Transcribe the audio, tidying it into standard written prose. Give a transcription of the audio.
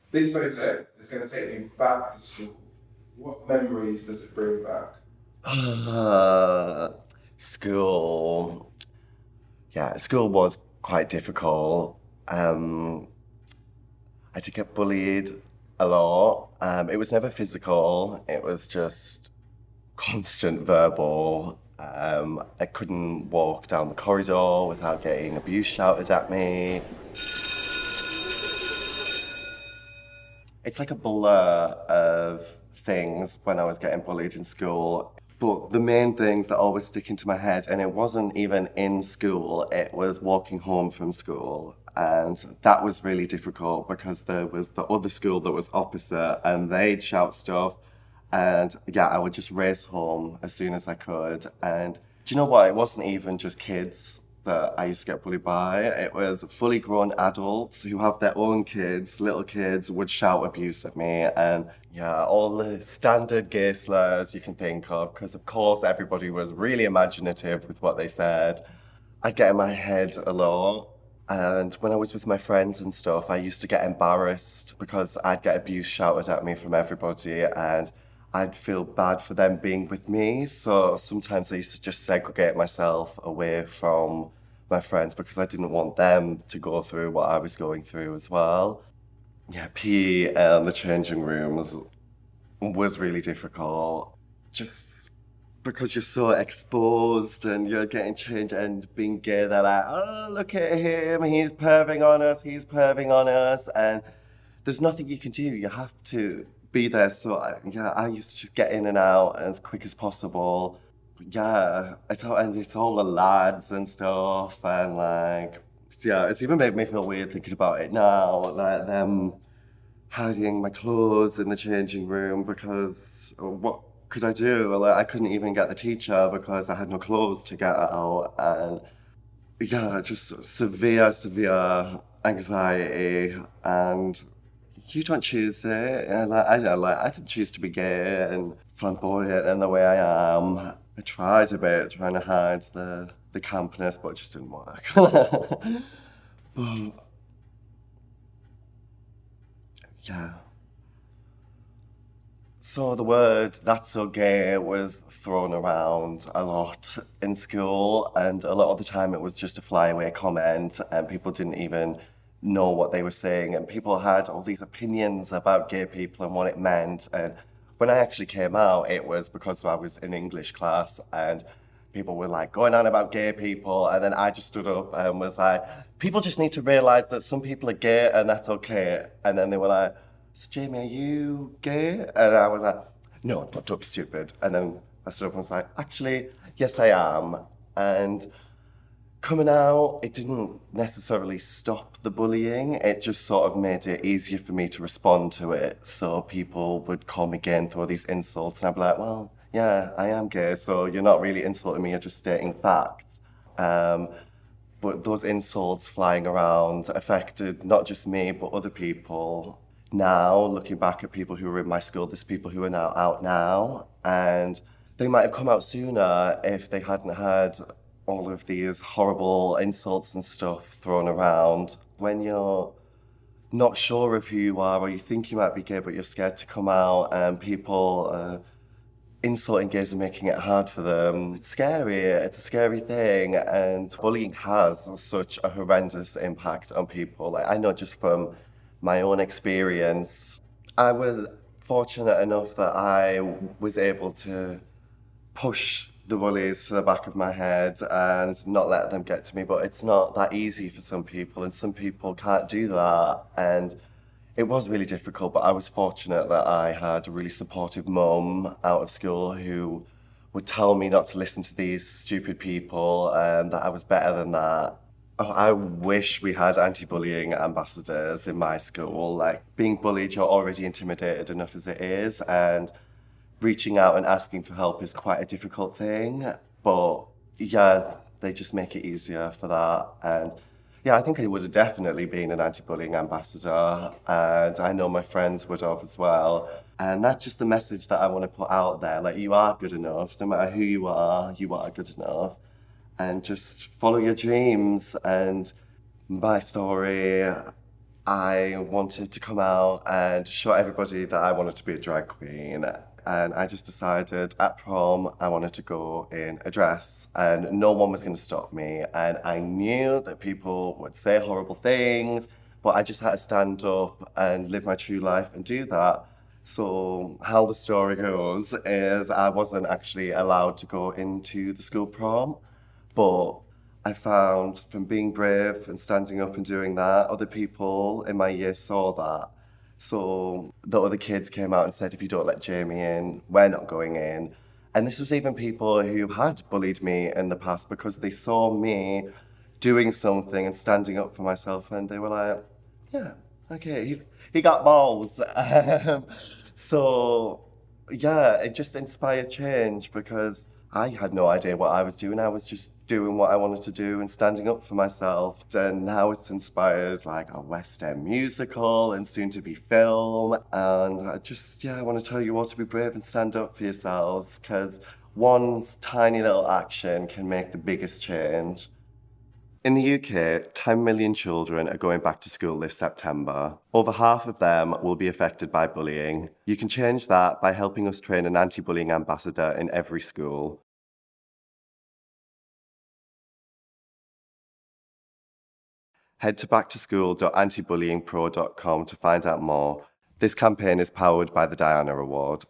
This photo is going to take me back to school. What memories does it bring back? Uh, School. Yeah, school was quite difficult. Um, I did get bullied a lot. It was never physical. It was just constant verbal. I couldn't walk down the corridor without getting abuse shouted at me. It's like a blur of things when I was getting bullied in school. But the main things that always stick into my head, and it wasn't even in school, it was walking home from school. And that was really difficult because there was the other school that was opposite and they'd shout stuff. And yeah, I would just race home as soon as I could. And do you know what? It wasn't even just kids that I used to get bullied by. It was fully grown adults who have their own kids, little kids, would shout abuse at me. And yeah, all the standard gay slurs you can think of, because of course everybody was really imaginative with what they said. I'd get in my head a lot. And when I was with my friends and stuff, I used to get embarrassed because I'd get abuse shouted at me from everybody and I'd feel bad for them being with me. So sometimes I used to just segregate myself away from my friends because I didn't want them to go through what I was going through as well. Yeah, PE and the changing rooms was really difficult. Just because you're so exposed and you're getting changed and being gay, they're like, oh, look at him, he's perving on us, he's perving on us. And there's nothing you can do. You have to be there. So, yeah, I used to just get in and out as quick as possible. Yeah, it's all the lads and stuff. And like, yeah, it's even made me feel weird thinking about it now. Like them hiding my clothes in the changing room because what could I do? Like, I couldn't even get the teacher because I had no clothes to get out. And yeah, just severe anxiety. And you don't choose it. And I didn't choose to be gay and flamboyant in the way I am. I tried a bit trying to hide the campness, but it just didn't work. But yeah. So the word "that's so gay" was thrown around a lot in school, and a lot of the time it was just a flyaway comment, and people didn't even know what they were saying, and people had all these opinions about gay people and what it meant. And when I actually came out, it was because I was in English class, and people were like going on about gay people, and then I just stood up and was like, people just need to realize that some people are gay and that's okay. And then they were like, so Jamie, are you gay? And I was like, no, don't be stupid. And then I stood up and was like, actually, yes, I am. And coming out, it didn't necessarily stop the bullying. It just sort of made it easier for me to respond to it. So people would call me gay and throw these insults, and I'd be like, well, yeah, I am gay, so you're not really insulting me, you're just stating facts. Um, but those insults flying around affected not just me, but other people. Now, looking back at people who were in my school, there's people who are now out now, and they might have come out sooner if they hadn't had all of these horrible insults and stuff thrown around. When you're not sure of who you are, or you think you might be gay, but you're scared to come out, and people insulting gays and making it hard for them. It's scary. It's a scary thing, and bullying has such a horrendous impact on people. Like, I know just from my own experience, I was fortunate enough that I was able to push the bullies to the back of my head and not let them get to me. But it's not that easy for some people, and some people can't do that. And it was really difficult, but I was fortunate that I had a really supportive mum out of school who would tell me not to listen to these stupid people and that I was better than that. Oh, I wish we had anti-bullying ambassadors in my school. Like, being bullied, you're already intimidated enough as it is, and reaching out and asking for help is quite a difficult thing. But yeah, they just make it easier for that. And yeah, I think I would have definitely been an anti-bullying ambassador, and I know my friends would have as well. And that's just the message that I want to put out there. Like, you are good enough, no matter who you are good enough. And just follow your dreams. And my story, I wanted to come out and show everybody that I wanted to be a drag queen. And I just decided at prom I wanted to go in a dress and no one was going to stop me. And I knew that people would say horrible things, but I just had to stand up and live my true life and do that. So, how the story goes is I wasn't actually allowed to go into the school prom, but I found from being brave and standing up and doing that, other people in my year saw that. So the other kids came out and said, if you don't let Jamie in, we're not going in. And this was even people who had bullied me in the past because they saw me doing something and standing up for myself, and they were like, yeah, okay, he got balls. So yeah, it just inspired change because I had no idea what I was doing. I was just doing what I wanted to do and standing up for myself. And now it's inspired like a West End musical and soon to be film. And I want to tell you all to be brave and stand up for yourselves because one tiny little action can make the biggest change. In the UK, 10 million children are going back to school this September. Over half of them will be affected by bullying. You can change that by helping us train an anti-bullying ambassador in every school. Head to backtoschool.antibullyingpro.com to find out more. This campaign is powered by the Diana Award.